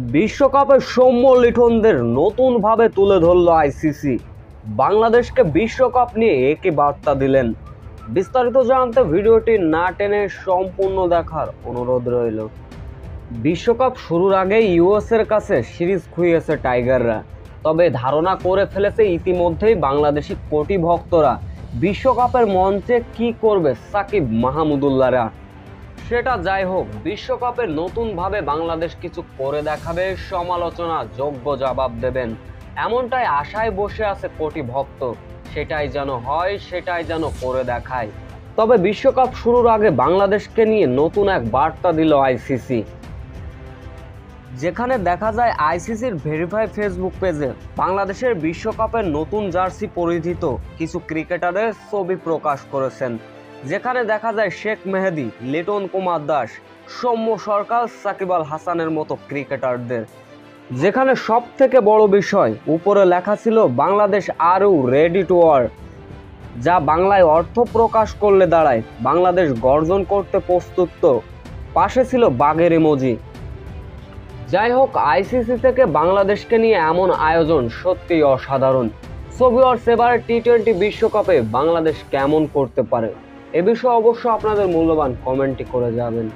বিশ্বকাপে সৌম্য লিটনদের নতুনভাবে তুলে ধরল আইসিসি। বাংলাদেশকে বিশ্বকাপ নিয়ে একই বার্তা দিলেন। বিস্তারিত জানতে ভিডিওটি না টেনে সম্পূর্ণ দেখার অনুরোধ রইল। বিশ্বকাপ শুরুর আগে ইউএসের কাছে সিরিজ খুইয়েছে টাইগাররা, তবে ধারণা করে ফেলেছে ইতিমধ্যেই বাংলাদেশি কোটি ভক্তরা বিশ্বকাপের মঞ্চে কি করবে সাকিব মাহমুদুল্লাহরা। সেটা যাই হোক, বিশ্বকাপে নতুনভাবে বাংলাদেশ কিছু করে দেখাবে, সমালোচনা যোগ্য জবাব দেবেন, এমনটাই আশায় বসে আছে কোটি ভক্ত। সেটাই যেন হয়, সেটাই যেন করে দেখায়। তবে বিশ্বকাপ শুরুর আগে বাংলাদেশকে নিয়ে নতুন এক বার্তা দিল আইসিসি, যেখানে দেখা যায় আইসিসির ভেরিফাই ফেসবুক পেজে বাংলাদেশের বিশ্বকাপের নতুন জার্সি পরিহিত কিছু ক্রিকেটারের ছবি প্রকাশ করেছেন। যেখানে দেখা যায় শেখ মেহেদী, লিটন কুমার দাস, সৌম্য সরকার, সাকিব আল হাসানের মতো ক্রিকেটারদের। যেখানে সব থেকে বড় বিষয়, উপরে লেখা ছিল বাংলাদেশ আর ইউ রেডি টু ওয়ার, যা বাংলায় অর্থ প্রকাশ করলে দাঁড়ায় বাংলাদেশ গর্জন করতে প্রস্তুত। তো পাশে ছিল বাঘের ইমোজি। যাই হোক, আইসিসি থেকে বাংলাদেশকে নিয়ে এমন আয়োজন সত্যিই অসাধারণ। সো ভিউয়ার্স, এবার টি-20 বিশ্বকাপে বাংলাদেশ কেমন করতে পারে এ বিষয়ে অবশ্য আপনাদের মূল্যবান কমেন্টই করে যাবেন।